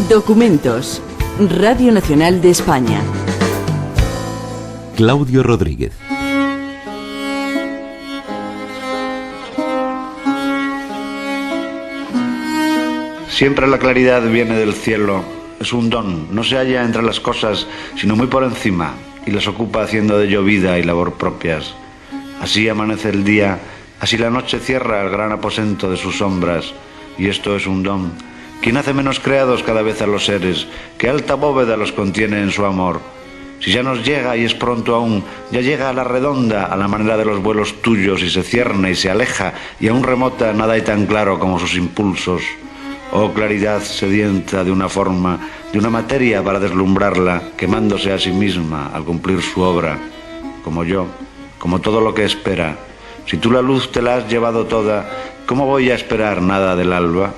Documentos. Radio Nacional de España. Claudio Rodríguez. Siempre la claridad viene del cielo, es un don, no se halla entre las cosas, sino muy por encima, y las ocupa haciendo de ello vida y labor propias. Así amanece el día, así la noche cierra el gran aposento de sus sombras, y esto es un don. Quien hace menos creados cada vez a los seres, que alta bóveda los contiene en su amor. Si ya nos llega y es pronto aún, ya llega a la redonda, a la manera de los vuelos tuyos, y se cierne y se aleja, y aún remota nada hay tan claro como sus impulsos. Oh claridad sedienta de una forma, de una materia para deslumbrarla, quemándose a sí misma al cumplir su obra, como yo, como todo lo que espera. Si tú la luz te la has llevado toda, ¿cómo voy a esperar nada del alba?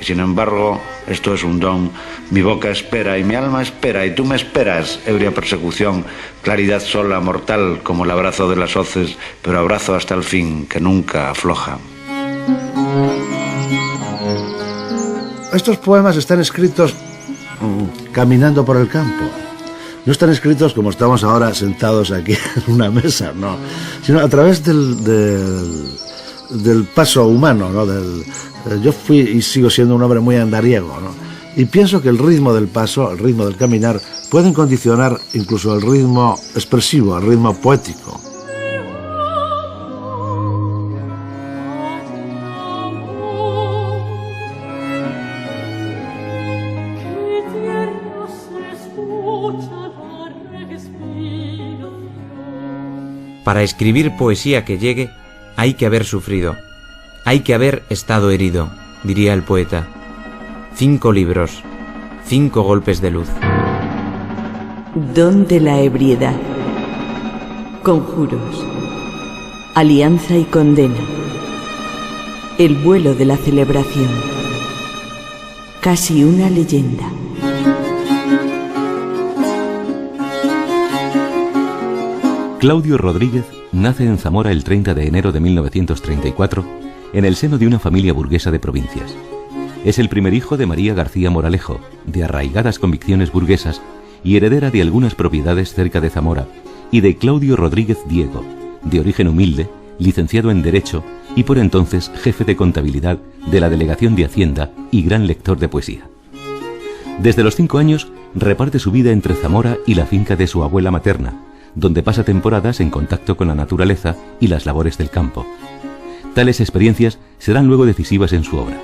Y sin embargo, esto es un don, mi boca espera y mi alma espera y tú me esperas, ebria persecución, claridad sola, mortal como el abrazo de las hoces, pero abrazo hasta el fin, que nunca afloja. Estos poemas están escritos caminando por el campo. No están escritos como estamos ahora sentados aquí en una mesa, no, sino a través del paso humano, ¿no? Yo fui y sigo siendo un hombre muy andariego, ¿no? Y pienso que el ritmo del paso, el ritmo del caminar, pueden condicionar incluso el ritmo expresivo, el ritmo poético. Para escribir poesía que llegue, hay que haber sufrido, hay que haber estado herido, diría el poeta. 5 libros, 5 golpes de luz. Don de la ebriedad. Conjuros. Alianza y condena. El vuelo de la celebración. Casi una leyenda. Claudio Rodríguez nace en Zamora el 30 de enero de 1934 en el seno de una familia burguesa de provincias. Es el primer hijo de María García Moralejo, de arraigadas convicciones burguesas y heredera de algunas propiedades cerca de Zamora, y de Claudio Rodríguez Diego, de origen humilde, licenciado en Derecho y por entonces jefe de contabilidad de la Delegación de Hacienda y gran lector de poesía. Desde los 5 años reparte su vida entre Zamora y la finca de su abuela materna, donde pasa temporadas en contacto con la naturaleza y las labores del campo. Tales experiencias serán luego decisivas en su obra.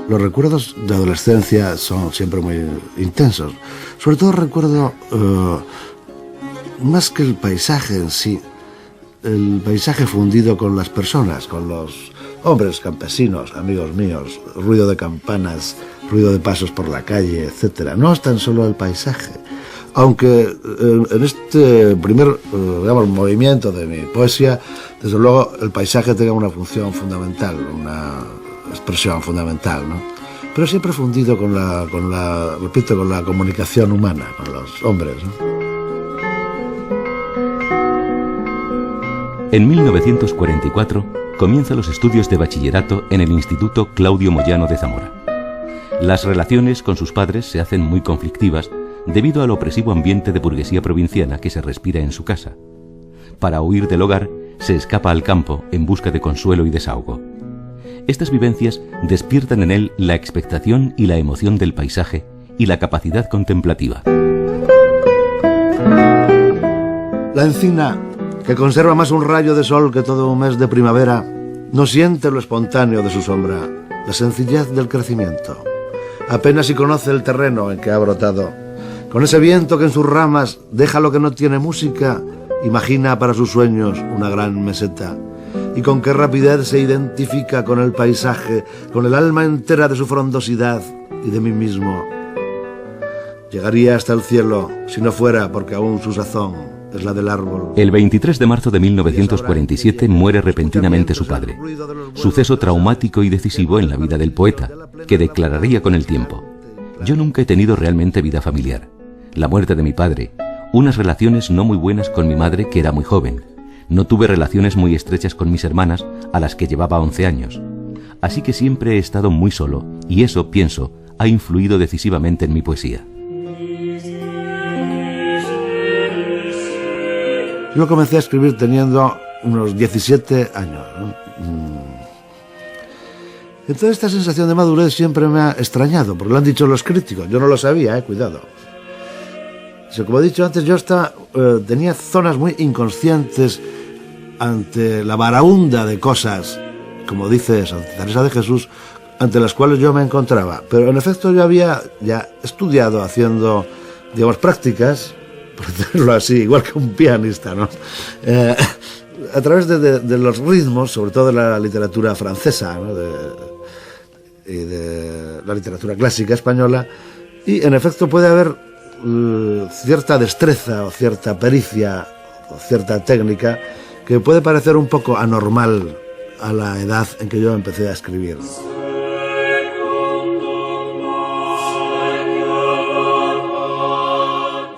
Los recuerdos de adolescencia son siempre muy intensos. Sobre todo recuerdo, más que el paisaje en sí, el paisaje fundido con las personas, con los hombres campesinos, amigos míos, ruido de campanas, ruido de pasos por la calle, etc. No es tan solo el paisaje. Aunque en este primer, movimiento de mi poesía, desde luego el paisaje tenga una función fundamental, una expresión fundamental, ¿no? Pero siempre fundido con la comunicación humana, con los hombres, ¿no? En 1944 comienza los estudios de bachillerato en el Instituto Claudio Moyano de Zamora. Las relaciones con sus padres se hacen muy conflictivas debido al opresivo ambiente de burguesía provinciana que se respira en su casa. Para huir del hogar, se escapa al campo en busca de consuelo y desahogo. Estas vivencias despiertan en él la expectación y la emoción del paisaje y la capacidad contemplativa. La encina, que conserva más un rayo de sol que todo un mes de primavera, no siente lo espontáneo de su sombra, la sencillez del crecimiento. Apenas si conoce el terreno en que ha brotado. Con ese viento que en sus ramas deja lo que no tiene música, imagina para sus sueños una gran meseta. Y con qué rapidez se identifica con el paisaje, con el alma entera de su frondosidad y de mí mismo. Llegaría hasta el cielo si no fuera porque aún su sazón es la del árbol. El 23 de marzo de 1947 muere repentinamente su padre, suceso traumático y decisivo en la vida del poeta, que declararía con el tiempo: yo nunca he tenido realmente vida familiar. La muerte de mi padre, Unas relaciones no muy buenas con mi madre, que era muy joven. No tuve relaciones muy estrechas con mis hermanas, a las que llevaba 11 años. Así que siempre he estado muy solo, y eso, pienso, ha influido decisivamente en mi poesía. Yo comencé a escribir teniendo unos 17 años, ¿no? Entonces esta sensación de madurez siempre me ha extrañado, porque lo han dicho los críticos. Yo no lo sabía, cuidado. O sea, como he dicho antes, yo tenía zonas muy inconscientes ante la baraúnda de cosas, como dice Santa Teresa de Jesús, ante las cuales yo me encontraba. Pero en efecto yo había ya estudiado haciendo, digamos, prácticas, por decirlo así, igual que un pianista, ¿no? A través de los ritmos, sobre todo de la literatura francesa, ¿no? Y de la literatura clásica española, y en efecto puede haber cierta destreza o cierta pericia o cierta técnica que puede parecer un poco anormal a la edad en que yo empecé a escribir.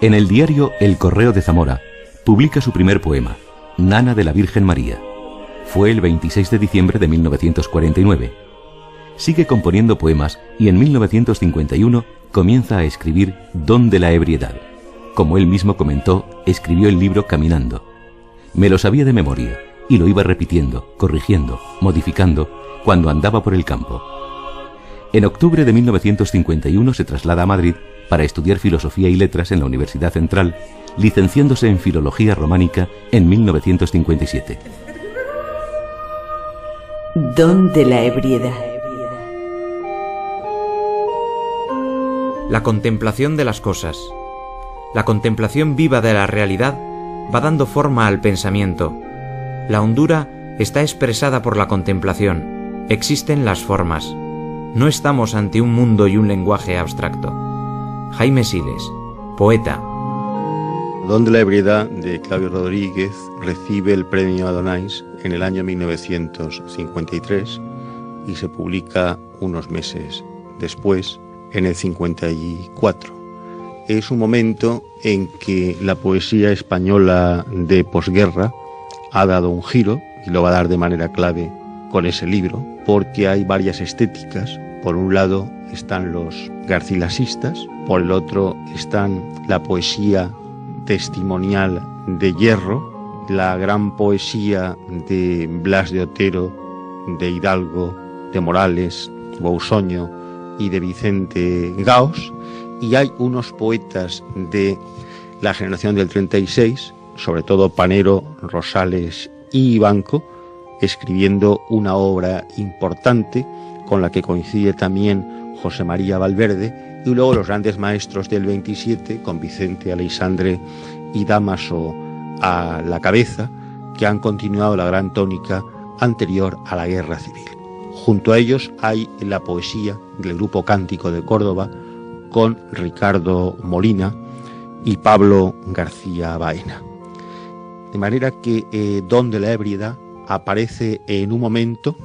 En el diario El Correo de Zamora publica su primer poema, Nana de la Virgen María. Fue el 26 de diciembre de 1949. Sigue componiendo poemas y en 1951 comienza a escribir Don de la ebriedad. Como él mismo comentó, escribió el libro caminando. Me lo sabía de memoria y lo iba repitiendo, corrigiendo, modificando cuando andaba por el campo. En octubre de 1951 se traslada a Madrid para estudiar Filosofía y Letras en la Universidad Central, licenciándose en Filología Románica en 1957. Don de la ebriedad. La contemplación de las cosas. La contemplación viva de la realidad va dando forma al pensamiento. La hondura está expresada por la contemplación. Existen las formas. No estamos ante un mundo y un lenguaje abstracto. Jaime Siles, poeta. Don de la ebriedad de Claudio Rodríguez recibe el premio Adonais en el año 1953 y se publica unos meses después, en el 54. Es un momento en que la poesía española de posguerra ha dado un giro, y lo va a dar de manera clave con ese libro, porque hay varias estéticas. Por un lado están los garcilasistas, por el otro están la poesía testimonial de Hierro, la gran poesía de Blas de Otero, de Hidalgo, de Morales, Bousoño y de Vicente Gaos, y hay unos poetas de la generación del 36, sobre todo Panero, Rosales y Ibanco, escribiendo una obra importante con la que coincide también José María Valverde, y luego los grandes maestros del 27, con Vicente Aleixandre y Dámaso a la cabeza, que han continuado la gran tónica anterior a la Guerra Civil. Junto a ellos hay la poesía del Grupo Cántico de Córdoba, con Ricardo Molina y Pablo García Baena. De manera que Don de la ebriedad aparece en un momento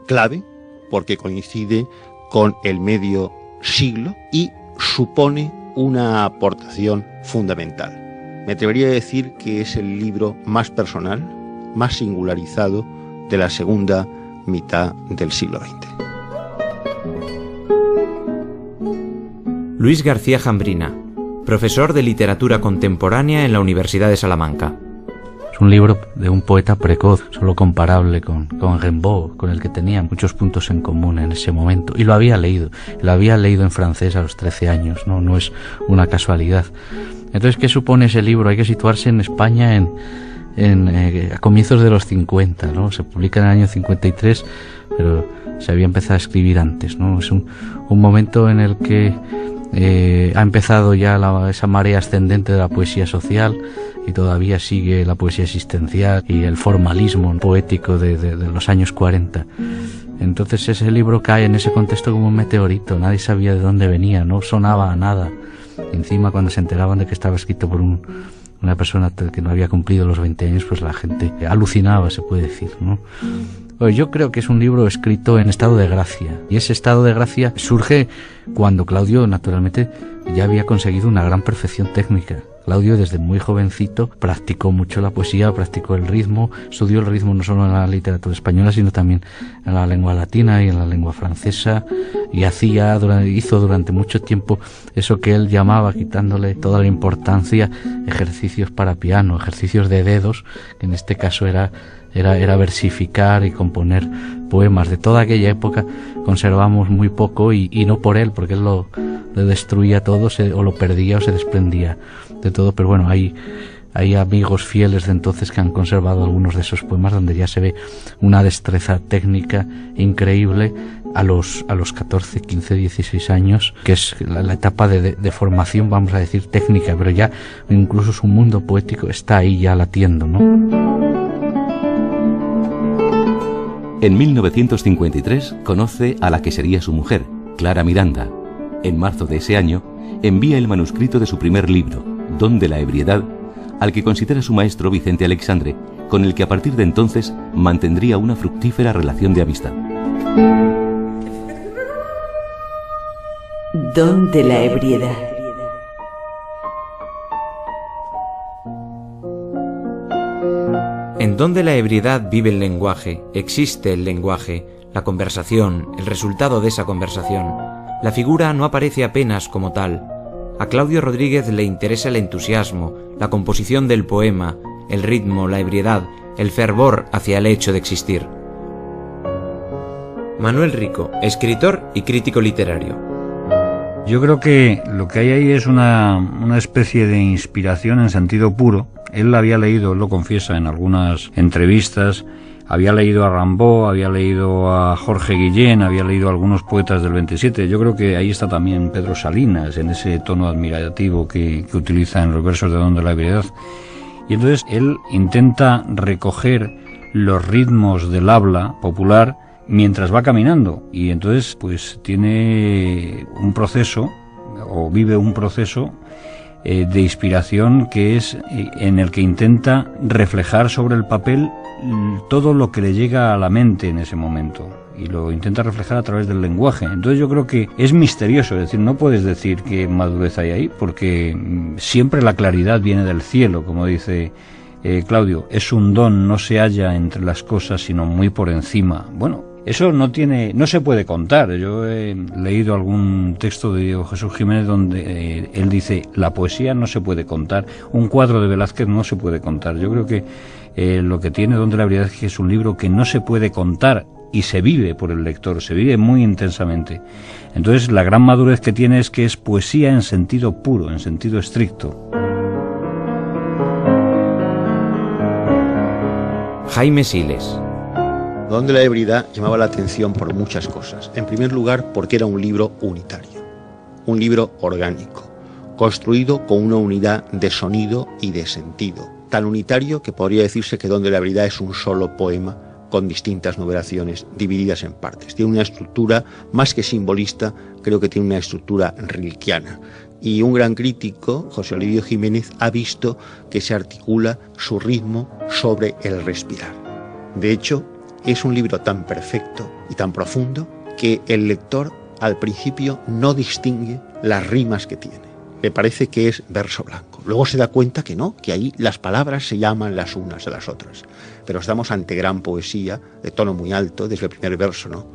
clave, porque coincide con el medio siglo y supone una aportación fundamental. Me atrevería a decir que es el libro más personal, más singularizado de la segunda mitad del siglo XX. Luis García Jambrina, profesor de literatura contemporánea en la Universidad de Salamanca. Es un libro de un poeta precoz, solo comparable con Rimbaud, con el que tenía muchos puntos en común en ese momento. Y lo había leído en francés a los 13 años, no es una casualidad. Entonces, ¿qué supone ese libro? Hay que situarse en España a comienzos de los 50, ¿no? Se publica en el año 53, pero se había empezado a escribir antes, ¿no? Es un momento en el que ha empezado ya esa marea ascendente de la poesía social, y todavía sigue la poesía existencial y el formalismo poético de los años 40. Entonces ese libro cae en ese contexto como un meteorito. Nadie sabía de dónde venía, no sonaba a nada. Y encima, cuando se enteraban de que estaba escrito por una persona que no había cumplido los 20 años, pues la gente alucinaba, se puede decir, ¿no? Pues yo creo que es un libro escrito en estado de gracia, y ese estado de gracia surge cuando Claudio, naturalmente, ya había conseguido una gran perfección técnica. Claudio desde muy jovencito practicó mucho la poesía, practicó el ritmo, estudió el ritmo no solo en la literatura española, sino también en la lengua latina y en la lengua francesa, y hizo durante mucho tiempo eso que él llamaba, quitándole toda la importancia, ejercicios para piano, ejercicios de dedos, que en este caso era versificar y componer poemas. De toda aquella época conservamos muy poco, y no por él, porque él lo destruía todo, o lo perdía o se desprendía de todo, pero bueno, hay amigos fieles de entonces que han conservado algunos de esos poemas, donde ya se ve una destreza técnica increíble a los 14, 15, 16 años, que es la etapa de formación, vamos a decir, técnica, pero ya incluso su mundo poético está ahí ya latiendo, ¿no? En 1953 conoce a la que sería su mujer, Clara Miranda. En marzo de ese año envía el manuscrito de su primer libro, Don de la ebriedad, al que considera su maestro Vicente Aleixandre, con el que a partir de entonces mantendría una fructífera relación de amistad. Don de la ebriedad. En Don de la ebriedad vive el lenguaje, existe el lenguaje, la conversación, el resultado de esa conversación. La figura no aparece apenas como tal. A Claudio Rodríguez le interesa el entusiasmo, la composición del poema, el ritmo, la ebriedad, el fervor hacia el hecho de existir. Manuel Rico, escritor y crítico literario. Yo creo que lo que hay ahí es una especie de inspiración en sentido puro. Él había leído, él lo confiesa en algunas entrevistas, había leído a Rimbaud, había leído a Jorge Guillén, había leído a algunos poetas del 27. Yo creo que ahí está también Pedro Salinas, en ese tono admirativo que utiliza en los versos de Don de la ebriedad. Y entonces él intenta recoger los ritmos del habla popular mientras va caminando, y entonces pues tiene un proceso, o vive un proceso de inspiración, que es en el que intenta reflejar sobre el papel todo lo que le llega a la mente en ese momento, y lo intenta reflejar a través del lenguaje. Entonces yo creo que es misterioso, es decir, no puedes decir qué madurez hay ahí, porque siempre la claridad viene del cielo, como dice Claudio. Es un don, no se halla entre las cosas, sino muy por encima. Bueno, eso no se puede contar. Yo he leído algún texto de Diego Jesús Jiménez donde él dice: la poesía no se puede contar, un cuadro de Velázquez no se puede contar. Yo creo que lo que tiene Don de la ebriedad es que es un libro que no se puede contar, y se vive por el lector, se vive muy intensamente. Entonces la gran madurez que tiene es que es poesía en sentido puro, en sentido estricto. Jaime Siles. Don de la ebriedad llamaba la atención por muchas cosas. En primer lugar, porque era un libro unitario, un libro orgánico, construido con una unidad de sonido y de sentido, tan unitario que podría decirse que Don de la ebriedad es un solo poema con distintas numeraciones divididas en partes. Tiene una estructura más que simbolista, creo que tiene una estructura rilkeana. Y un gran crítico, José Oliverio Jiménez, ha visto que se articula su ritmo sobre el respirar. De hecho, es un libro tan perfecto y tan profundo que el lector al principio no distingue las rimas que tiene. Le parece que es verso blanco. Luego se da cuenta que no, que ahí las palabras se llaman las unas a las otras. Pero estamos ante gran poesía, de tono muy alto, desde el primer verso, ¿no?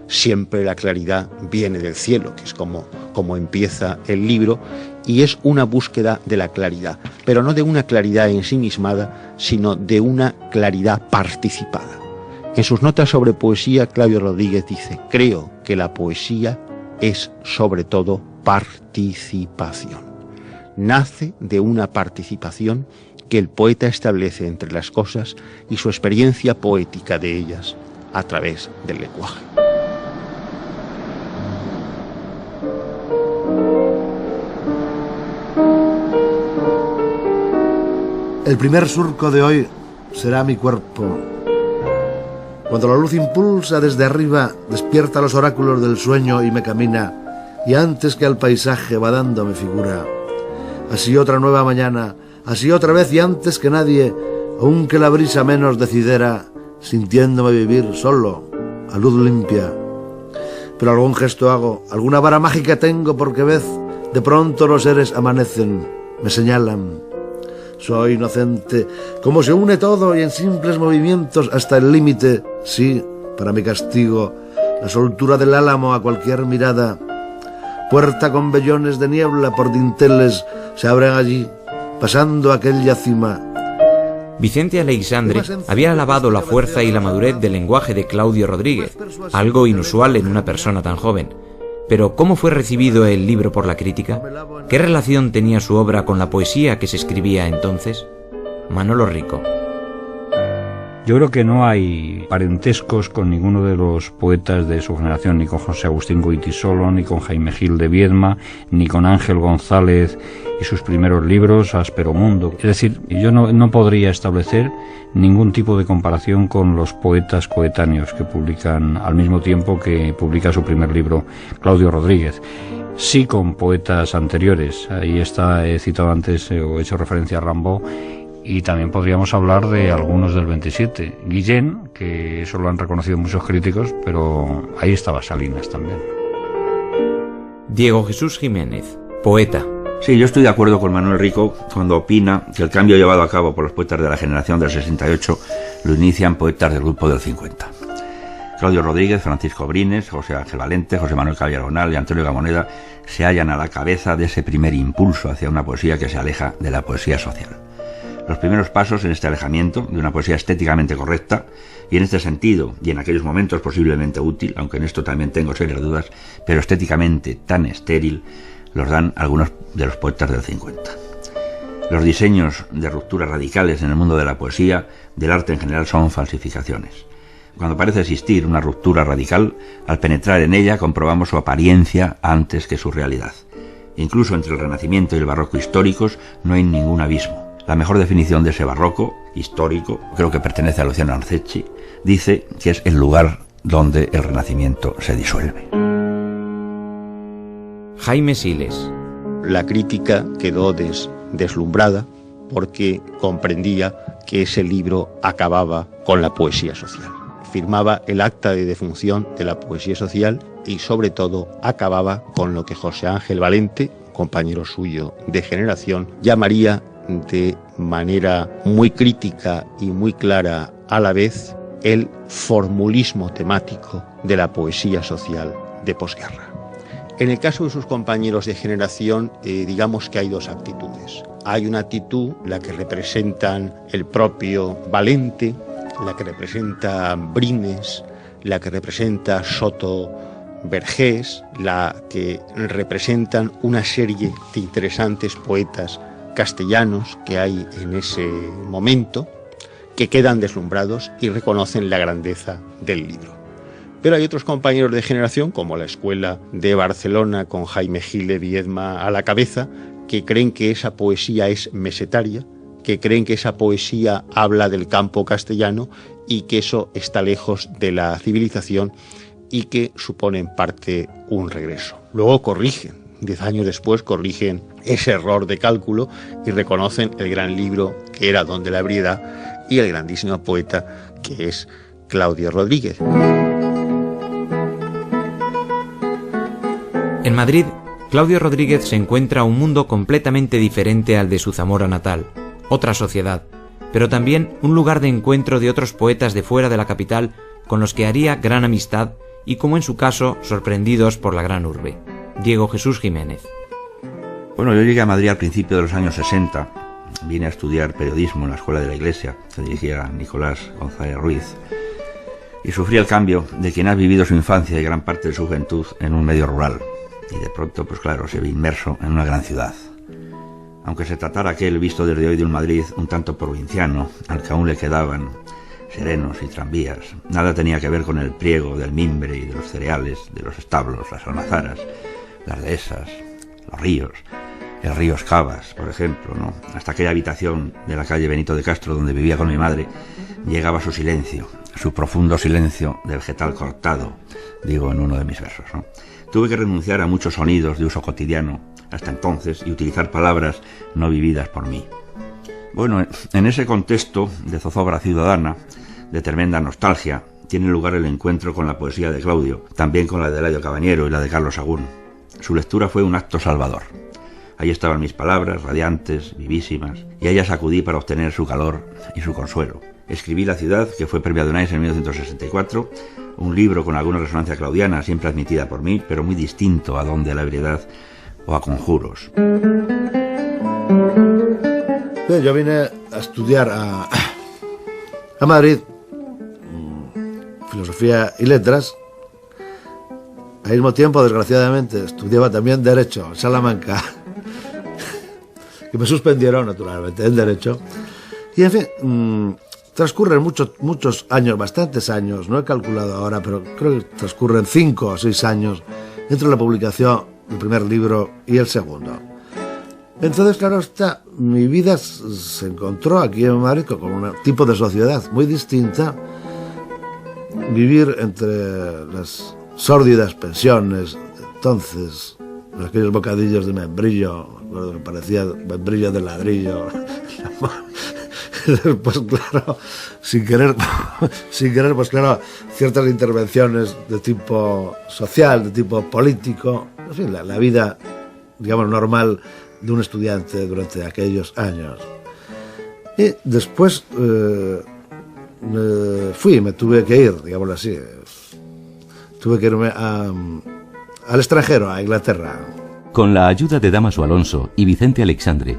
Siempre la claridad viene del cielo, que es como empieza el libro, y es una búsqueda de la claridad, pero no de una claridad ensimismada, sino de una claridad participada. En sus notas sobre poesía, Claudio Rodríguez dice: creo que la poesía es sobre todo participación. Nace de una participación que el poeta establece entre las cosas y su experiencia poética de ellas a través del lenguaje. El primer surco de hoy será mi cuerpo. Cuando la luz impulsa desde arriba, despierta los oráculos del sueño y me camina, y antes que al paisaje va dándome figura. Así otra nueva mañana, así otra vez, y antes que nadie, aunque la brisa menos decidera, sintiéndome vivir solo, a luz limpia. Pero algún gesto hago, alguna vara mágica tengo, porque vez, de pronto los seres amanecen, me señalan. Soy inocente, como se une todo y en simples movimientos hasta el límite, sí, para mi castigo, la soltura del álamo a cualquier mirada. Puerta con vellones de niebla por dinteles se abren allí, pasando aquella cima. Vicente Aleixandre había alabado la fuerza y la madurez del lenguaje de Claudio Rodríguez, algo inusual en una persona tan joven. Pero ¿cómo fue recibido el libro por la crítica? ¿Qué relación tenía su obra con la poesía que se escribía entonces? Manolo Rico. Yo creo que no hay parentescos con ninguno de los poetas de su generación, ni con José Agustín Goytisolo, ni con Jaime Gil de Viedma, ni con Ángel González y sus primeros libros, Áspero Mundo. Es decir, yo no podría establecer ningún tipo de comparación con los poetas coetáneos que publican al mismo tiempo que publica su primer libro Claudio Rodríguez. Sí con poetas anteriores. Ahí está, he citado antes o he hecho referencia a Rimbaud. Y también podríamos hablar de algunos del 27. Guillén, que eso lo han reconocido muchos críticos, pero ahí estaba Salinas también. Diego Jesús Jiménez, poeta. Sí, yo estoy de acuerdo con Manuel Rico cuando opina que el cambio llevado a cabo por los poetas de la generación del 68 lo inician poetas del grupo del 50. Claudio Rodríguez, Francisco Brines, José Ángel Valente, José Manuel Cabialonal y Antonio Gamoneda se hallan a la cabeza de ese primer impulso hacia una poesía que se aleja de la poesía social. Los primeros pasos en este alejamiento de una poesía estéticamente correcta, y en este sentido, y en aquellos momentos posiblemente útil, aunque en esto también tengo serias dudas, pero estéticamente tan estéril, los dan algunos de los poetas del 50. Los diseños de rupturas radicales en el mundo de la poesía, del arte en general, son falsificaciones. Cuando parece existir una ruptura radical, al penetrar en ella comprobamos su apariencia antes que su realidad. Incluso entre el Renacimiento y el Barroco históricos no hay ningún abismo. La mejor definición de ese barroco histórico, creo que pertenece a Luciano Arzecchi, dice que es el lugar donde el Renacimiento se disuelve. Jaime Siles. La crítica quedó deslumbrada porque comprendía que ese libro acababa con la poesía social. Firmaba el acta de defunción de la poesía social y sobre todo acababa con lo que José Ángel Valente, compañero suyo de generación, llamaría de manera muy crítica y muy clara a la vez el formulismo temático de la poesía social de posguerra. En el caso de sus compañeros de generación, digamos que hay dos actitudes. Hay una actitud, la que representan el propio Valente, la que representa Brines, la que representa Soto Vergés, la que representan una serie de interesantes poetas castellanos que hay en ese momento, que quedan deslumbrados y reconocen la grandeza del libro. Pero hay otros compañeros de generación, como la Escuela de Barcelona, con Jaime Gil de Viedma a la cabeza, que creen que esa poesía es mesetaria, que creen que esa poesía habla del campo castellano y que eso está lejos de la civilización y que supone en parte un regreso. Luego corrigen. 10 años después corrigen ese error de cálculo y reconocen el gran libro que era Don de la Ebriedad y el grandísimo poeta que es Claudio Rodríguez. En Madrid, Claudio Rodríguez se encuentra un mundo completamente diferente al de su Zamora natal, otra sociedad, pero también un lugar de encuentro de otros poetas de fuera de la capital con los que haría gran amistad y, como en su caso, sorprendidos por la gran urbe. Diego Jesús Jiménez. Bueno, yo llegué a Madrid al principio de los años 60. Vine a estudiar periodismo en la Escuela de la Iglesia, que dirigía Nicolás González Ruiz, y sufrí el cambio de quien ha vivido su infancia y gran parte de su juventud en un medio rural, y de pronto, pues claro, se ve inmerso en una gran ciudad. Aunque se tratara aquel visto desde hoy de un Madrid un tanto provinciano, al que aún le quedaban serenos y tranvías, nada tenía que ver con el pliego del mimbre y de los cereales, de los establos, las almazaras, las dehesas, los ríos, el río Escabas, por ejemplo, ¿no? Hasta aquella habitación de la calle Benito de Castro donde vivía con mi madre, llegaba su silencio, su profundo silencio de vegetal cortado, digo en uno de mis versos, ¿no? Tuve que renunciar a muchos sonidos de uso cotidiano hasta entonces y utilizar palabras no vividas por mí. Bueno, en ese contexto de zozobra ciudadana, de tremenda nostalgia, tiene lugar el encuentro con la poesía de Claudio, también con la de Eladio Cabañero y la de Carlos Sagún. Su lectura fue un acto salvador. Allí estaban mis palabras, radiantes, vivísimas, y a ellas acudí para obtener su calor y su consuelo. Escribí La ciudad, que fue premio Adonais en 1964, un libro con alguna resonancia claudiana, siempre admitida por mí, pero muy distinto a Don de la ebriedad o a Conjuros. Yo vine a estudiar a Madrid, filosofía y letras. Al mismo tiempo, desgraciadamente, estudiaba también Derecho en Salamanca, que me suspendieron, naturalmente, en Derecho. Y, en fin, transcurren muchos años, bastantes años, no he calculado ahora, pero creo que transcurren 5 o 6 años entre la publicación del primer libro y el segundo. Entonces, claro está, mi vida se encontró aquí en Madrid con un tipo de sociedad muy distinta. Vivir entre las sórdidas pensiones, entonces, aquellos bocadillos de membrillo, me parecía membrillo de ladrillo. Después, claro, sin querer, pues claro, ciertas intervenciones de tipo social, de tipo político, en fin, la vida, digamos, normal de un estudiante durante aquellos años. Y después me tuve que ir, digámoslo así, tuve que irme al extranjero, a Inglaterra. Con la ayuda de Dámaso Alonso y Vicente Aleixandre,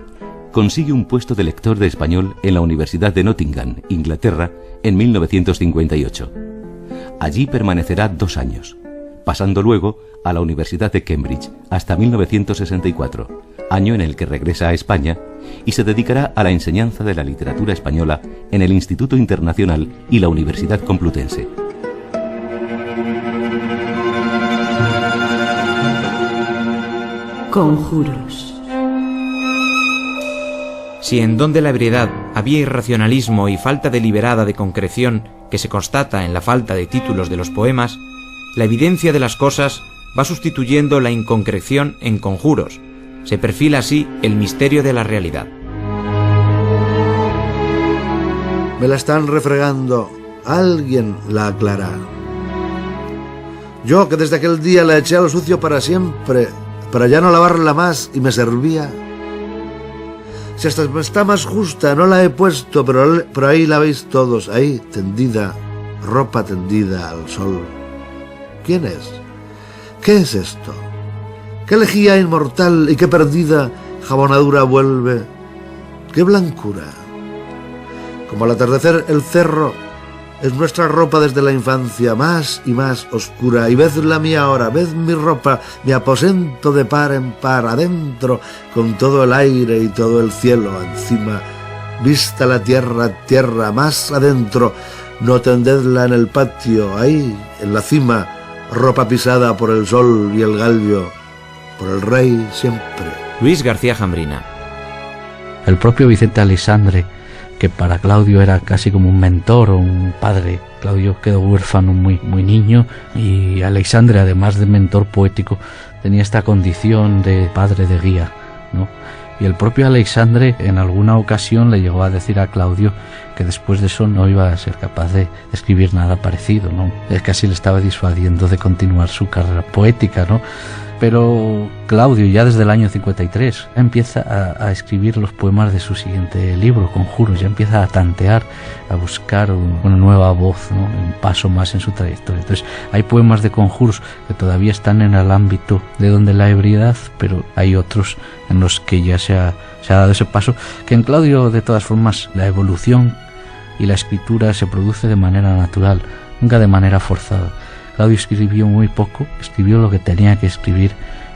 consigue un puesto de lector de español en la Universidad de Nottingham, Inglaterra, en 1958. Allí permanecerá 2 años, pasando luego a la Universidad de Cambridge hasta 1964, año en el que regresa a España y se dedicará a la enseñanza de la literatura española en el Instituto Internacional y la Universidad Complutense. Conjuros. Si en Don de la ebriedad había irracionalismo y falta deliberada de concreción que se constata en la falta de títulos de los poemas, la evidencia de las cosas va sustituyendo la inconcreción en conjuros. Se perfila así el misterio de la realidad. Me la están refregando, alguien la aclara. Yo, que desde aquel día la eché a lo sucio para siempre, para ya no lavarla más y me servía. Si hasta está más justa, no la he puesto, pero ahí la veis todos, ahí, tendida, ropa tendida al sol. ¿Quién es? ¿Qué es esto? ¿Qué lejía inmortal y qué perdida jabonadura vuelve? ¿Qué blancura? Como al atardecer el cerro, es nuestra ropa desde la infancia más y más oscura. Y ved la mía ahora, ved mi ropa, mi aposento de par en par, adentro, con todo el aire y todo el cielo encima. Vista la tierra, tierra, más adentro, no tendedla en el patio, ahí, en la cima, ropa pisada por el sol y el galvio, por el rey siempre. Luis García Jambrina. El propio Vicente Aleixandre, que para Claudio era casi como un mentor o un padre. Claudio quedó huérfano muy niño y Aleixandre, además de mentor poético, tenía esta condición de padre, de guía, ¿no? Y el propio Aleixandre en alguna ocasión le llegó a decir a Claudio que después de eso no iba a ser capaz de escribir nada parecido, ¿no? Casi le estaba disuadiendo de continuar su carrera poética, ¿no? Pero Claudio ya desde el año 53 empieza a escribir los poemas de su siguiente libro, Conjuros, ya empieza a tantear, a buscar una nueva voz, ¿no? Un paso más en su trayectoria. Entonces hay poemas de Conjuros que todavía están en el ámbito de Don de la ebriedad, pero hay otros en los que ya se ha dado ese paso, que en Claudio de todas formas la evolución y la escritura se produce de manera natural, nunca de manera forzada. Claudio escribió muy poco, escribió lo que tenía que escribir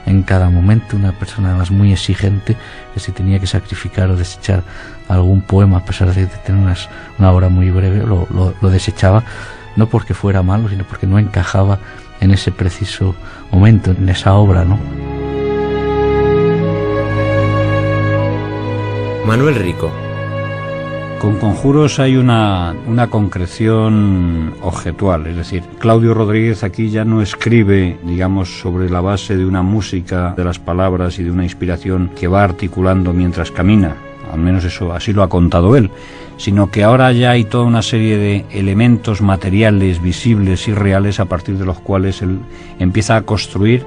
en cada momento, una persona además muy exigente, que si tenía que sacrificar o desechar algún poema, a pesar de tener una obra muy breve, lo desechaba, no porque fuera malo, sino porque no encajaba en ese preciso momento, en esa obra, ¿no? Manuel Rico. Con Conjuros hay una concreción objetual, es decir, Claudio Rodríguez aquí ya no escribe, digamos, sobre la base de una música, de las palabras y de una inspiración que va articulando mientras camina, al menos eso así lo ha contado él, sino que ahora ya hay toda una serie de elementos materiales, visibles y reales a partir de los cuales él empieza a construir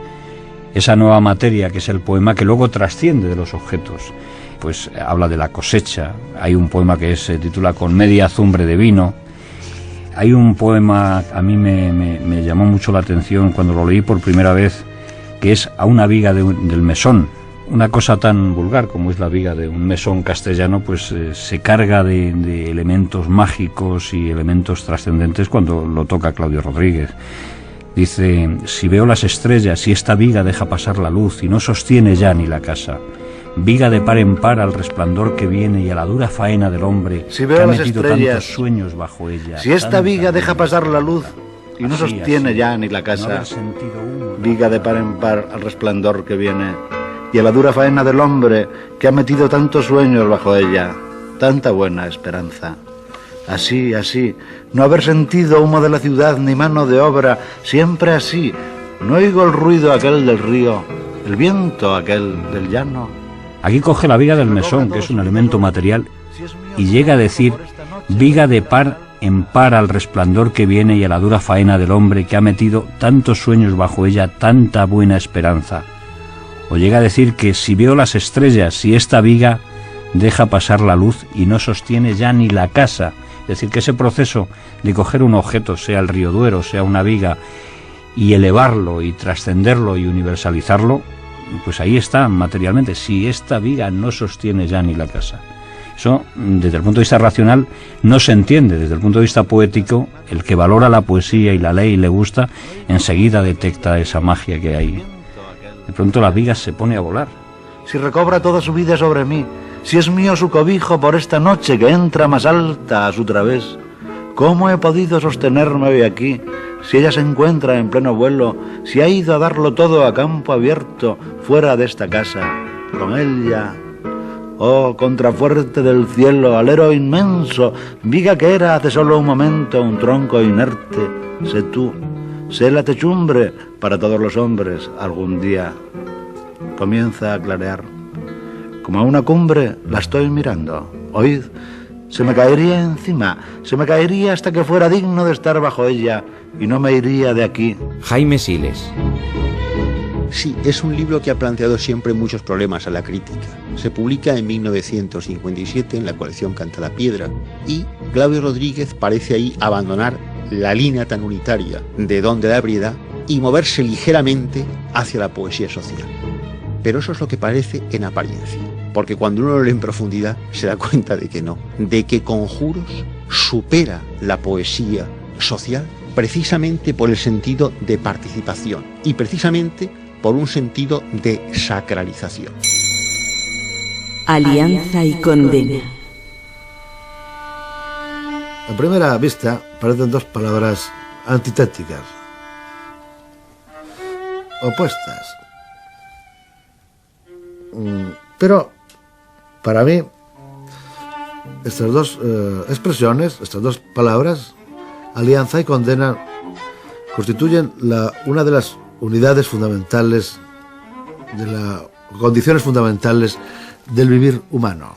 esa nueva materia que es el poema, que luego trasciende de los objetos. Pues habla de la cosecha, hay un poema que se titula Con media azumbre de vino. Hay un poema, a mí me llamó mucho la atención cuando lo leí por primera vez, que es A una viga del mesón. Una cosa tan vulgar como es la viga de un mesón castellano, pues se carga de elementos mágicos y elementos trascendentes cuando lo toca Claudio Rodríguez. Dice: si veo las estrellas y esta viga deja pasar la luz y no sostiene ya ni la casa, viga de par en par al resplandor que viene y a la dura faena del hombre si que veo ha las metido estrellas, tantos sueños bajo ella. Si esta viga deja pasar la luz y no sostiene ya ni la casa, viga de par en par al resplandor que viene y a la dura faena del hombre que ha metido tantos sueños bajo ella, tanta buena esperanza. Así, así, no haber sentido humo de la ciudad ni mano de obra, siempre así. No oigo el ruido aquel del río, el viento aquel del llano. Aquí coge la viga del mesón, que es un elemento material, y llega a decir viga de par en par al resplandor que viene y a la dura faena del hombre que ha metido tantos sueños bajo ella, tanta buena esperanza. O llega a decir que si veo las estrellas, si esta viga deja pasar la luz y no sostiene ya ni la casa. Es decir, que ese proceso de coger un objeto, sea el río Duero, sea una viga, y elevarlo y trascenderlo y universalizarlo, pues ahí está materialmente. Si esta viga no sostiene ya ni la casa. Eso, desde el punto de vista racional, no se entiende. Desde el punto de vista poético, el que valora la poesía y la lee y le gusta, enseguida detecta esa magia que hay. De pronto la viga se pone a volar. Si recobra toda su vida sobre mí, si es mío su cobijo por esta noche que entra más alta a su través, ¿cómo he podido sostenerme hoy aquí? Si ella se encuentra en pleno vuelo, si ha ido a darlo todo a campo abierto, fuera de esta casa, con ella. Oh, contrafuerte del cielo, alero inmenso, viga que era hace solo un momento un tronco inerte, sé tú, sé la techumbre para todos los hombres algún día. Comienza a clarear. Como a una cumbre la estoy mirando. Oíd, se me caería encima, se me caería hasta que fuera digno de estar bajo ella y no me iría de aquí. Jaime Siles. Sí, es un libro que ha planteado siempre muchos problemas a la crítica. Se publica en 1957 en la colección Canta la Piedra y Claudio Rodríguez parece ahí abandonar la línea tan unitaria de Don de la Ebriedad y moverse ligeramente hacia la poesía social. Pero eso es lo que parece en apariencia, porque cuando uno lo lee en profundidad se da cuenta de que no, de que Conjuros supera la poesía social precisamente por el sentido de participación y precisamente por un sentido de sacralización. Alianza y condena. A primera vista parecen dos palabras antitéticas, opuestas. Pero para mí estas dos expresiones, estas dos palabras, alianza y condena, constituyen una de las unidades fundamentales, de las condiciones fundamentales del vivir humano.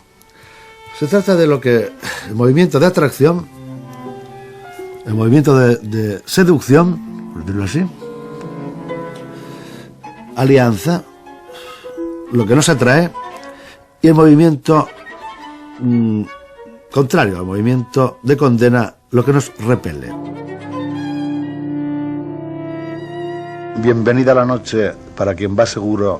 Se trata de lo que el movimiento de atracción, el movimiento de seducción, por decirlo así, alianza, lo que nos atrae, y el movimiento contrario al movimiento de condena, lo que nos repele. Bienvenida la noche para quien va seguro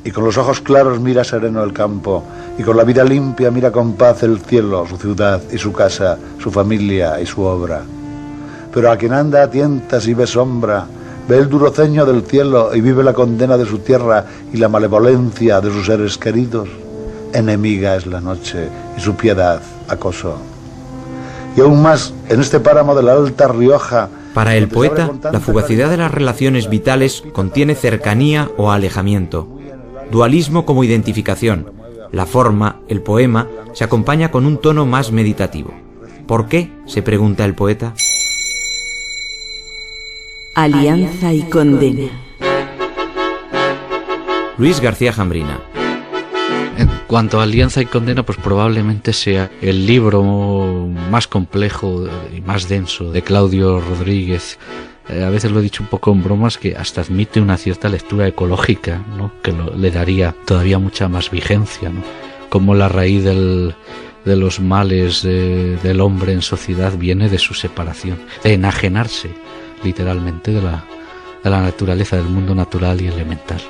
y con los ojos claros mira sereno el campo y con la vida limpia mira con paz el cielo, su ciudad y su casa, su familia y su obra. Pero a quien anda a tientas y ve sombra, ve el duro ceño del cielo y vive la condena de su tierra y la malevolencia de sus seres queridos, enemiga es la noche y su piedad acoso. Y aún más, en este páramo de la Alta Rioja, para el poeta, la fugacidad de las relaciones vitales contiene cercanía o alejamiento, dualismo como identificación. La forma, el poema, se acompaña con un tono más meditativo. ¿Por qué?, se pregunta el poeta. Alianza y condena. Luis García Jambrina. En cuanto a Alianza y condena, pues probablemente sea el libro más complejo y más denso de Claudio Rodríguez, A veces lo he dicho un poco en bromas, que hasta admite una cierta lectura ecológica, ¿no? Que le daría todavía mucha más vigencia, ¿no? Como la raíz de los males del hombre en sociedad viene de su separación, de enajenarse literalmente de la naturaleza, del mundo natural y elemental.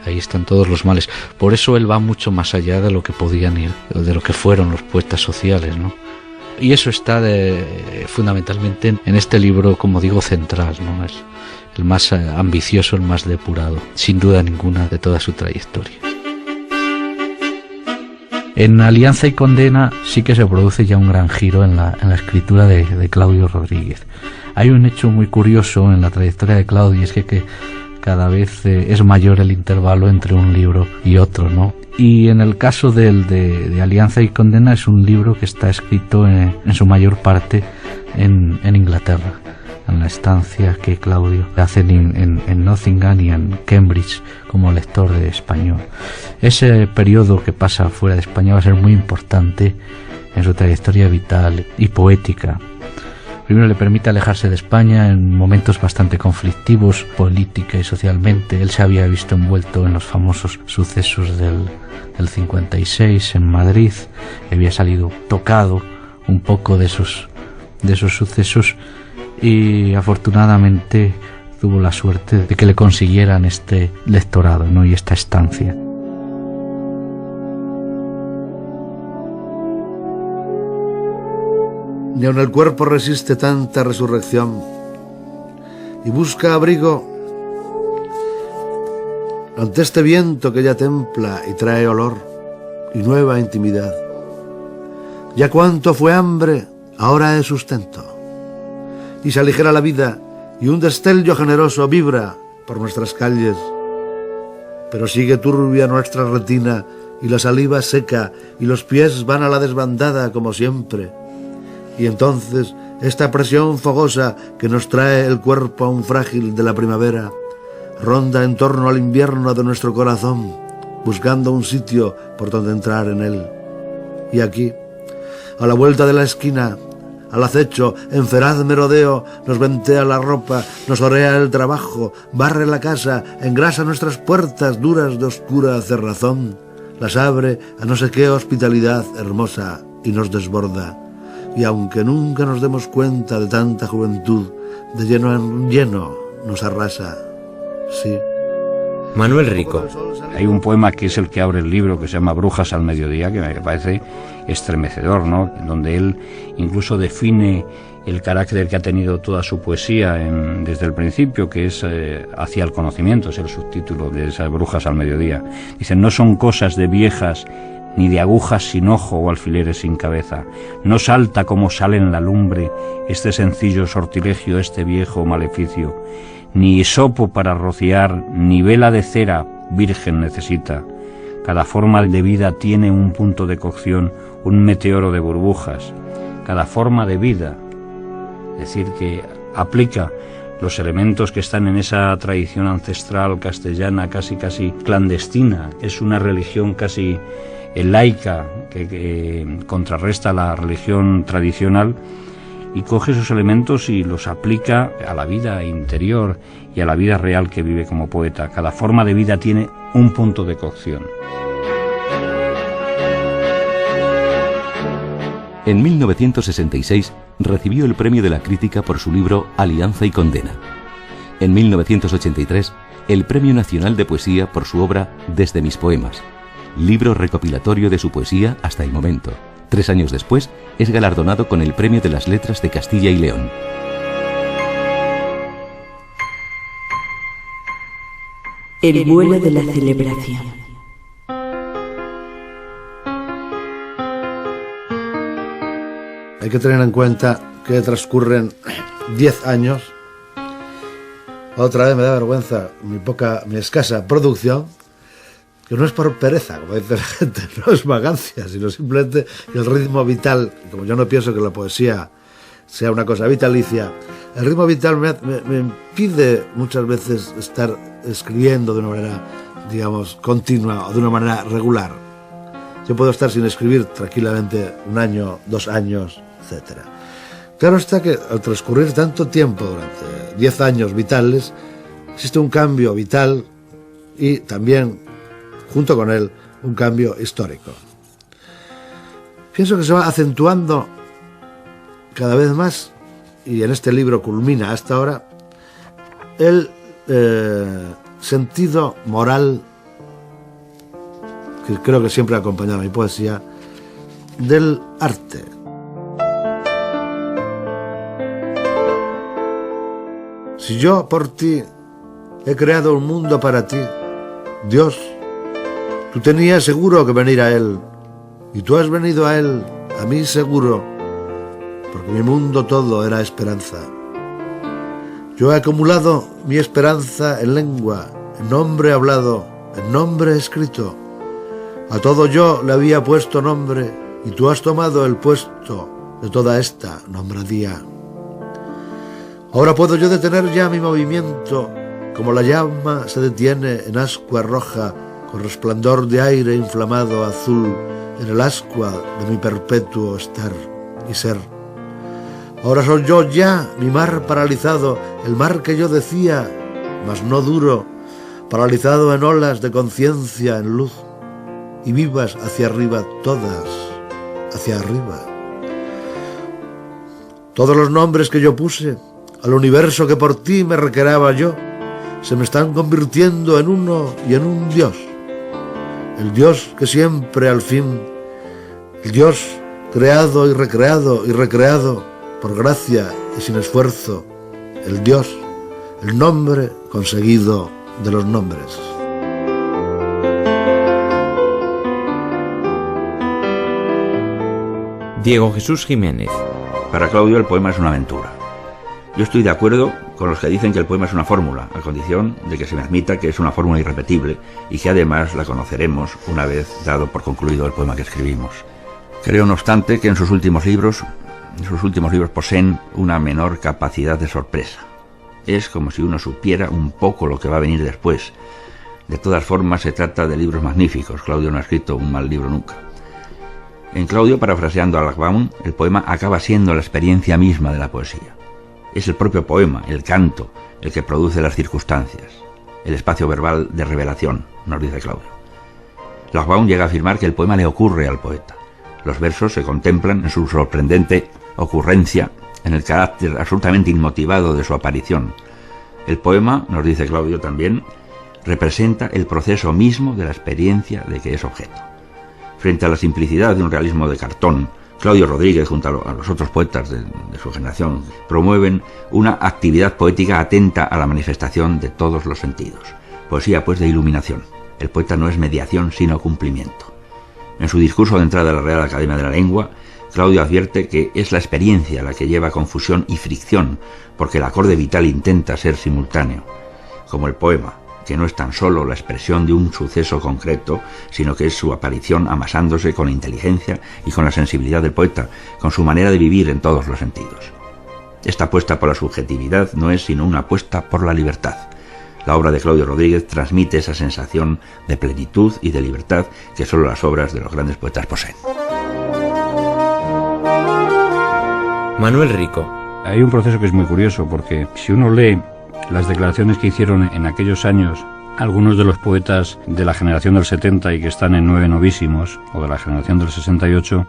Ahí están todos los males. Por eso él va mucho más allá de lo que podían ir, de lo que fueron los poetas sociales, ¿no? Y eso está fundamentalmente en este libro, como digo, central, ¿no? Es el más ambicioso, el más depurado, sin duda ninguna, de toda su trayectoria. En Alianza y Condena sí que se produce ya un gran giro en la escritura de Claudio Rodríguez. Hay un hecho muy curioso en la trayectoria de Claudio, y es que cada vez es mayor el intervalo entre un libro y otro, ¿no? Y en el caso de Alianza y Condena es un libro que está escrito en su mayor parte en Inglaterra, en la estancia que Claudio hace en Nottingham y en Cambridge como lector de español. Ese periodo que pasa fuera de España va a ser muy importante en su trayectoria vital y poética. Primero, le permite alejarse de España en momentos bastante conflictivos política y socialmente. Él se había visto envuelto en los famosos sucesos del 56 en Madrid, había salido tocado un poco de esos sucesos, y afortunadamente tuvo la suerte de que le consiguieran este lectorado, ¿no? Y esta estancia. Ni aun el cuerpo resiste tanta resurrección y busca abrigo ante este viento que ya templa y trae olor y nueva intimidad. Ya cuanto fue hambre, ahora es sustento, y se aligera la vida, y un destello generoso vibra por nuestras calles. Pero sigue turbia nuestra retina, y la saliva seca, y los pies van a la desbandada como siempre. Y entonces esta presión fogosa que nos trae el cuerpo aún frágil de la primavera ronda en torno al invierno de nuestro corazón, buscando un sitio por donde entrar en él. Y aquí, a la vuelta de la esquina, al acecho, en feraz merodeo, nos ventea la ropa, nos orea el trabajo, barre la casa, engrasa nuestras puertas duras de oscura cerrazón, las abre a no sé qué hospitalidad hermosa y nos desborda. Y aunque nunca nos demos cuenta de tanta juventud, de lleno en lleno nos arrasa. Sí. Manuel Rico. Hay un poema que es el que abre el libro, que se llama Brujas al mediodía, que me parece estremecedor, ¿no? Donde él incluso define el carácter que ha tenido toda su poesía desde el principio, que es hacia el conocimiento, es el subtítulo de esas Brujas al mediodía. Dicen: no son cosas de viejas, ni de agujas sin ojo o alfileres sin cabeza. No salta como sale en la lumbre este sencillo sortilegio, este viejo maleficio. Ni hisopo para rociar, ni vela de cera virgen necesita. Cada forma de vida tiene un punto de cocción, un meteoro de burbujas. Cada forma de vida, es decir, que aplica los elementos que están en esa tradición ancestral castellana, casi clandestina. Es una religión casi laica que contrarresta la religión tradicional, y coge esos elementos y los aplica a la vida interior y a la vida real que vive como poeta. Cada forma de vida tiene un punto de cocción. En 1966 recibió el premio de la crítica por su libro Alianza y Condena. En 1983, el Premio Nacional de Poesía por su obra Desde mis poemas, libro recopilatorio de su poesía hasta el momento. 3 años después, es galardonado con el Premio de las Letras de Castilla y León. El vuelo de la celebración. Hay que tener en cuenta que transcurren 10 años. Otra vez me da vergüenza mi escasa producción, que no es por pereza, como dice la gente, no es vagancia, sino simplemente el ritmo vital. Como yo no pienso que la poesía sea una cosa vitalicia, el ritmo vital me impide muchas veces estar escribiendo de una manera, digamos, continua o de una manera regular. Yo puedo estar sin escribir tranquilamente 1 año, 2 años, etc. Claro está que al transcurrir tanto tiempo, durante 10 años vitales, existe un cambio vital y también, junto con él, un cambio histórico. Pienso que se va acentuando cada vez más, y en este libro culmina hasta ahora, el sentido moral, que creo que siempre ha acompañado a mi poesía, del arte. Si yo por ti he creado un mundo para ti, Dios, tú tenías seguro que venir a él, y tú has venido a él, a mí seguro, porque mi mundo todo era esperanza. Yo he acumulado mi esperanza en lengua, en nombre hablado, en nombre escrito. A todo yo le había puesto nombre, y tú has tomado el puesto de toda esta nombradía. Ahora puedo yo detener ya mi movimiento, como la llama se detiene en ascua roja, con resplandor de aire inflamado azul, en el ascua de mi perpetuo estar y ser. Ahora soy yo ya mi mar paralizado, el mar que yo decía, mas no duro, paralizado en olas de conciencia, en luz, y vivas hacia arriba todas, hacia arriba. Todos los nombres que yo puse al universo que por ti me recreaba yo, se me están convirtiendo en uno y en un Dios. El Dios que siempre al fin, el Dios creado y recreado por gracia y sin esfuerzo, el Dios, el nombre conseguido de los nombres. Diego Jesús Jiménez. Para Claudio el poema es una aventura. Yo estoy de acuerdo con los que dicen que el poema es una fórmula, a condición de que se me admita que es una fórmula irrepetible y que además la conoceremos una vez dado por concluido el poema que escribimos. Creo, no obstante, que en sus últimos libros poseen una menor capacidad de sorpresa. Es como si uno supiera un poco lo que va a venir después. De todas formas, se trata de libros magníficos. Claudio no ha escrito un mal libro nunca. En Claudio, parafraseando a Lacbaum, el poema acaba siendo la experiencia misma de la poesía. Es el propio poema, el canto, el que produce las circunstancias, el espacio verbal de revelación, nos dice Claudio. Lacbaum llega a afirmar que el poema le ocurre al poeta. Los versos se contemplan en su sorprendente ocurrencia, en el carácter absolutamente inmotivado de su aparición. El poema, nos dice Claudio también, representa el proceso mismo de la experiencia de que es objeto. Frente a la simplicidad de un realismo de cartón, Claudio Rodríguez, junto a los otros poetas de su generación, promueven una actividad poética atenta a la manifestación de todos los sentidos. Poesía, pues, de iluminación. El poeta no es mediación, sino cumplimiento. En su discurso de entrada a la Real Academia de la Lengua, Claudio advierte que es la experiencia la que lleva confusión y fricción, porque el acorde vital intenta ser simultáneo, como el poema, que no es tan solo la expresión de un suceso concreto, sino que es su aparición amasándose con la inteligencia y con la sensibilidad del poeta, con su manera de vivir en todos los sentidos. Esta apuesta por la subjetividad no es sino una apuesta por la libertad. La obra de Claudio Rodríguez transmite esa sensación de plenitud y de libertad que solo las obras de los grandes poetas poseen. Manuel Rico. Hay un proceso que es muy curioso, porque si uno lee las declaraciones que hicieron en aquellos años algunos de los poetas de la generación del 70 y que están en 9 novísimos, o de la generación del 68,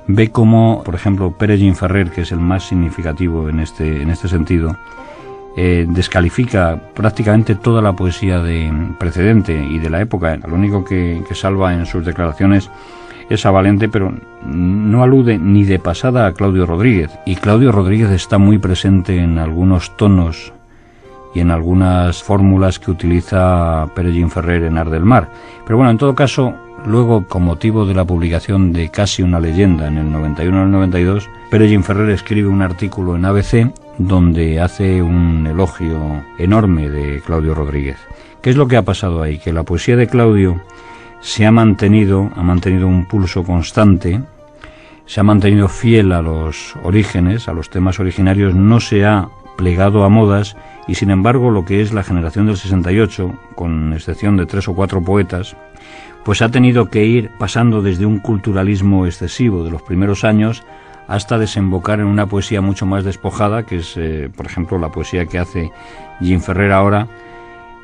ve como, por ejemplo, Pere Gimferrer, que es el más significativo en este sentido, descalifica prácticamente toda la poesía precedente y de la época. Lo único que salva en sus declaraciones es a Valente, pero no alude ni de pasada a Claudio Rodríguez. Y Claudio Rodríguez está muy presente en algunos tonos y en algunas fórmulas que utiliza Pere Gimferrer en Ar del Mar. Pero bueno, en todo caso, luego, con motivo de la publicación de Casi una leyenda en el 91 o el 92, Pere Gimferrer escribe un artículo en ABC donde hace un elogio enorme de Claudio Rodríguez. ¿Qué es lo que ha pasado ahí? Que la poesía de Claudio se ha mantenido un pulso constante, se ha mantenido fiel a los orígenes, a los temas originarios, no se ha plegado a modas, y sin embargo lo que es la generación del 68, con excepción de 3 o 4 poetas, pues ha tenido que ir pasando desde un culturalismo excesivo de los primeros años hasta desembocar en una poesía mucho más despojada, que es, por ejemplo, la poesía que hace Jean Ferrer ahora.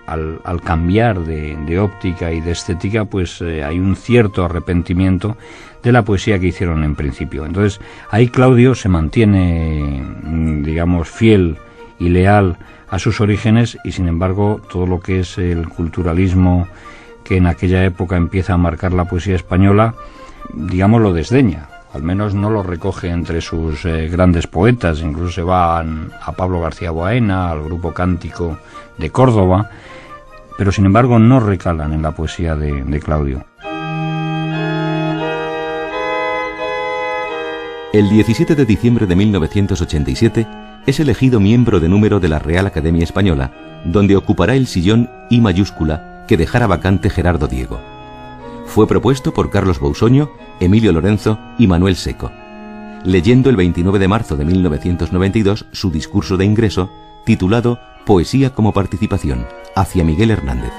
Al cambiar de óptica y de estética, pues hay un cierto arrepentimiento de la poesía que hicieron en principio. Entonces, ahí Claudio se mantiene, digamos, fiel y leal a sus orígenes, y sin embargo todo lo que es el culturalismo que en aquella época empieza a marcar la poesía española, digamos, lo desdeña. Al menos no lo recoge entre sus grandes poetas. Incluso se van a Pablo García Boaena, al grupo Cántico de Córdoba, pero sin embargo no recalan en la poesía de Claudio. El 17 de diciembre de 1987 es elegido miembro de número de la Real Academia Española, donde ocupará el sillón I mayúscula que dejara vacante Gerardo Diego. Fue propuesto por Carlos Bousoño, Emilio Lorenzo y Manuel Seco. Leyendo el 29 de marzo de 1992 su discurso de ingreso, titulado Poesía como participación, hacia Miguel Hernández.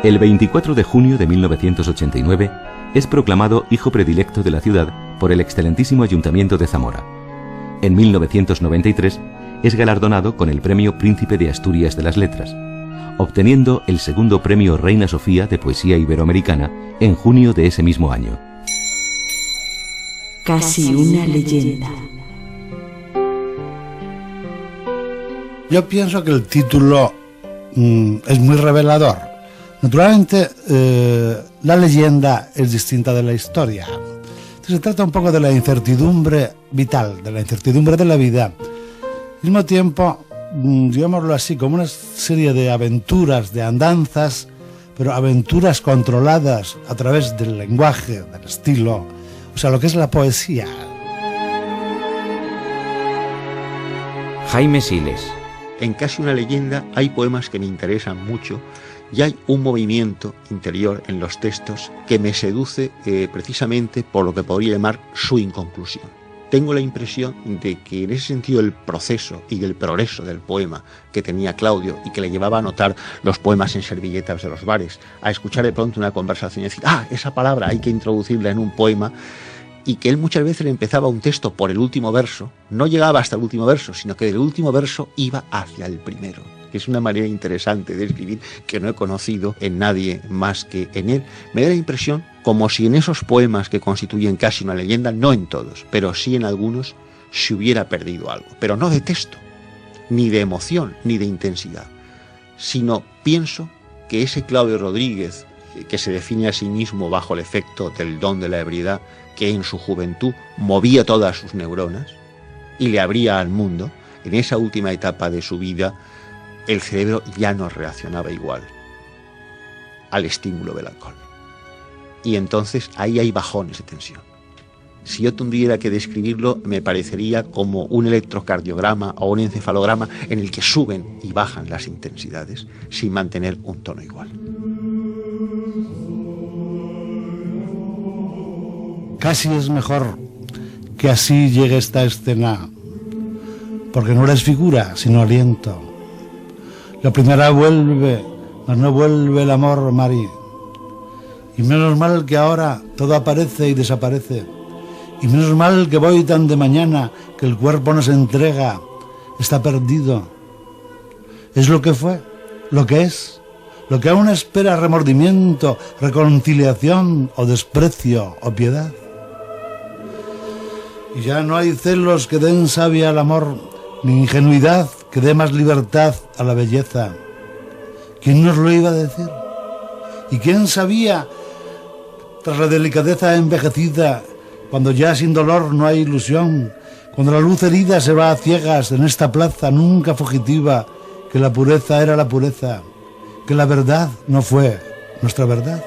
El 24 de junio de 1989 es proclamado hijo predilecto de la ciudad por el excelentísimo Ayuntamiento de Zamora. En 1993 es galardonado con el Premio Príncipe de Asturias de las Letras, obteniendo el segundo Premio Reina Sofía de Poesía Iberoamericana en junio de ese mismo año. Casi una leyenda. Yo pienso que el título es muy revelador. Naturalmente, la leyenda es distinta de la historia. Se trata un poco de la incertidumbre vital, de la incertidumbre de la vida. Al mismo tiempo, digámoslo así, como una serie de aventuras, de andanzas, pero aventuras controladas a través del lenguaje, del estilo, o sea, lo que es la poesía. Jaime Siles. En Casi una leyenda hay poemas que me interesan mucho y hay un movimiento interior en los textos que me seduce precisamente por lo que podría llamar su inconclusión. Tengo la impresión de que en ese sentido el proceso y el progreso del poema que tenía Claudio y que le llevaba a anotar los poemas en servilletas de los bares, a escuchar de pronto una conversación y decir, esa palabra hay que introducirla en un poema, y que él muchas veces le empezaba un texto por el último verso, no llegaba hasta el último verso, sino que del último verso iba hacia el primero, que es una manera interesante de escribir que no he conocido en nadie más que en él. Me da la impresión como si en esos poemas que constituyen Casi una leyenda, no en todos, pero sí en algunos, se hubiera perdido algo, pero no de texto, ni de emoción, ni de intensidad, sino pienso que ese Claudio Rodríguez, que se define a sí mismo bajo el efecto del don de la ebriedad, que en su juventud movía todas sus neuronas y le abría al mundo, en esa última etapa de su vida el cerebro ya no reaccionaba igual al estímulo del alcohol. Y entonces ahí hay bajones de tensión. Si yo tuviera que describirlo, me parecería como un electrocardiograma o un encefalograma en el que suben y bajan las intensidades sin mantener un tono igual. Casi es mejor que así llegue esta escena, porque no eres figura, sino aliento. La primera vuelve, mas no vuelve el amor, Mari. Y menos mal que ahora todo aparece y desaparece. Y menos mal que voy tan de mañana, que el cuerpo nos entrega, está perdido. Es lo que fue, lo que es, lo que aún espera remordimiento, reconciliación o desprecio o piedad. Y ya no hay celos que den savia al amor, ni ingenuidad que dé más libertad a la belleza. ¿Quién nos lo iba a decir? ¿Y quién sabía, tras la delicadeza envejecida, cuando ya sin dolor no hay ilusión, cuando la luz herida se va a ciegas en esta plaza nunca fugitiva, que la pureza era la pureza, que la verdad no fue nuestra verdad?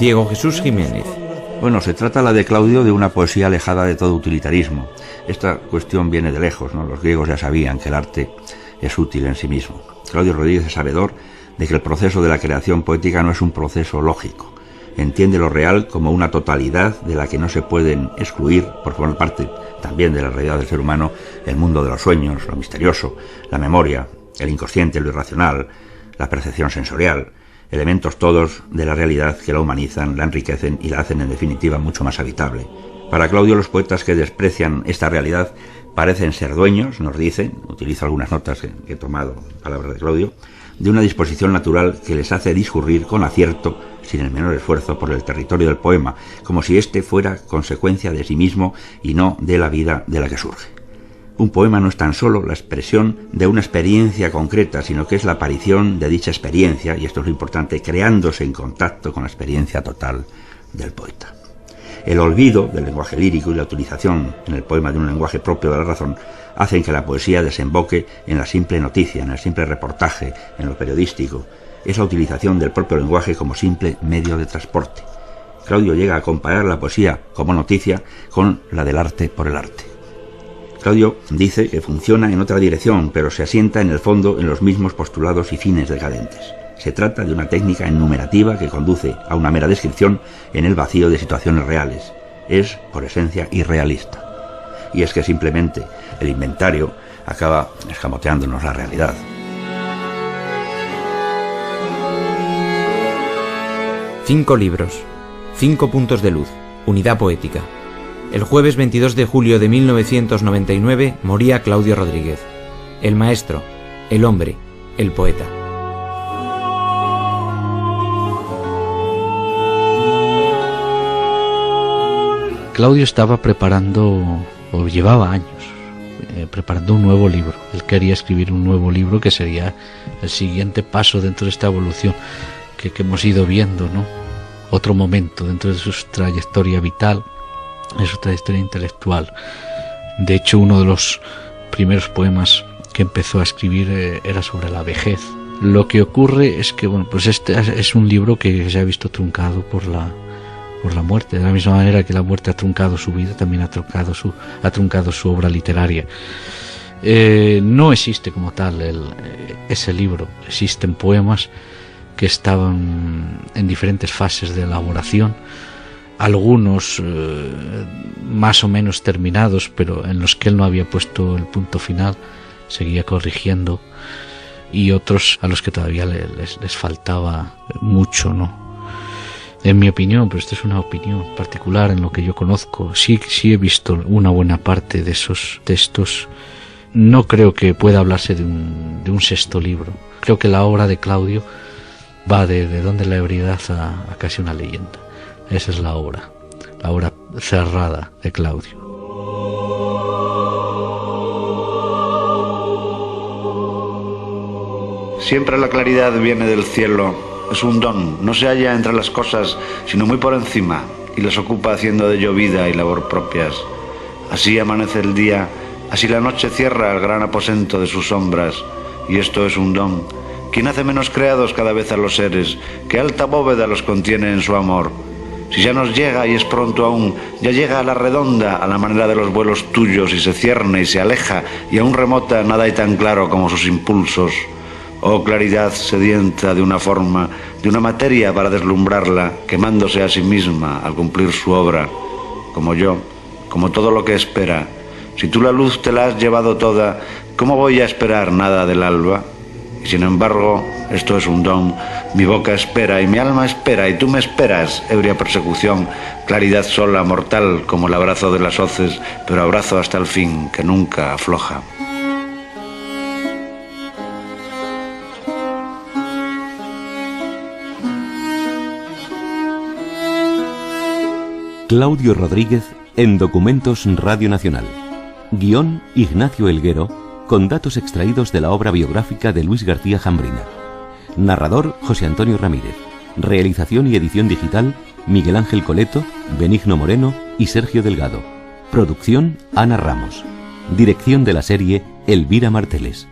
Diego Jesús Jiménez. Bueno, se trata la de Claudio de una poesía alejada de todo utilitarismo. Esta cuestión viene de lejos, ¿no? Los griegos ya sabían que el arte es útil en sí mismo. Claudio Rodríguez es sabedor de que el proceso de la creación poética no es un proceso lógico. Entiende lo real como una totalidad de la que no se pueden excluir, por formar parte también de la realidad del ser humano, el mundo de los sueños, lo misterioso, la memoria, el inconsciente, lo irracional, la percepción sensorial. elementos todos de la realidad que la humanizan, la enriquecen y la hacen en definitiva mucho más habitable. Para Claudio, los poetas que desprecian esta realidad parecen ser dueños, nos dicen, utilizo algunas notas que he tomado, palabras de Claudio, de una disposición natural que les hace discurrir con acierto, sin el menor esfuerzo, por el territorio del poema, como si éste fuera consecuencia de sí mismo y no de la vida de la que surge. Un poema no es tan solo la expresión de una experiencia concreta, sino que es la aparición de dicha experiencia, y esto es lo importante, creándose en contacto con la experiencia total del poeta. El olvido del lenguaje lírico y la utilización en el poema de un lenguaje propio de la razón hacen que la poesía desemboque en la simple noticia, en el simple reportaje, en lo periodístico. Es la utilización del propio lenguaje como simple medio de transporte. Claudio llega a comparar la poesía como noticia con la del arte por el arte. Claudio dice que funciona en otra dirección, pero se asienta en el fondo en los mismos postulados y fines decadentes. Se trata de una técnica enumerativa que conduce a una mera descripción en el vacío de situaciones reales. Es, por esencia, irrealista. Y es que simplemente el inventario acaba escamoteándonos la realidad. Cinco libros, 5 puntos de luz, unidad poética. El jueves 22 de julio de 1999 moría Claudio Rodríguez, el maestro, el hombre, el poeta. Claudio estaba preparando, o llevaba años, preparando un nuevo libro. Él quería escribir un nuevo libro que sería el siguiente paso dentro de esta evolución que hemos ido viendo, ¿no? Otro momento dentro de su trayectoria vital, de su trayectoria intelectual. De hecho, uno de los primeros poemas que empezó a escribir era sobre la vejez. Lo que ocurre es que, bueno, pues este es un libro que se ha visto truncado por la muerte. De la misma manera que la muerte ha truncado su vida, también ha truncado su obra literaria. No existe como tal ese libro. Existen poemas que estaban en diferentes fases de elaboración, algunos más o menos terminados, pero en los que él no había puesto el punto final, seguía corrigiendo, y otros a los que todavía les faltaba mucho, ¿no? En mi opinión, pero esta es una opinión particular en lo que yo conozco, sí he visto una buena parte de esos textos. No creo que pueda hablarse de un sexto libro. Creo que la obra de Claudio va de Donde la ebriedad a casi una leyenda. Esa es la obra cerrada de Claudio. Siempre la claridad viene del cielo, es un don, no se halla entre las cosas, sino muy por encima, y las ocupa haciendo de ello vida y labor propias. Así amanece el día, así la noche cierra el gran aposento de sus sombras, y esto es un don. Quien hace menos creados cada vez a los seres, que alta bóveda los contiene en su amor. Si ya nos llega y es pronto aún, ya llega a la redonda, a la manera de los vuelos tuyos, y se cierne y se aleja, y aún remota nada hay tan claro como sus impulsos. Oh claridad sedienta de una forma, de una materia para deslumbrarla, quemándose a sí misma al cumplir su obra, como yo, como todo lo que espera. Si tú la luz te la has llevado toda, ¿cómo voy a esperar nada del alba? Y sin embargo, esto es un don. Mi boca espera y mi alma espera y tú me esperas, ebria persecución, claridad sola, mortal, como el abrazo de las hoces, pero abrazo hasta el fin, que nunca afloja. Claudio Rodríguez en Documentos Radio Nacional. Guión Ignacio Elguero, con datos extraídos de la obra biográfica de Luis García Jambrina. Narrador José Antonio Ramírez. Realización y edición digital Miguel Ángel Coleto, Benigno Moreno y Sergio Delgado. Producción Ana Ramos. Dirección de la serie Elvira Marteles.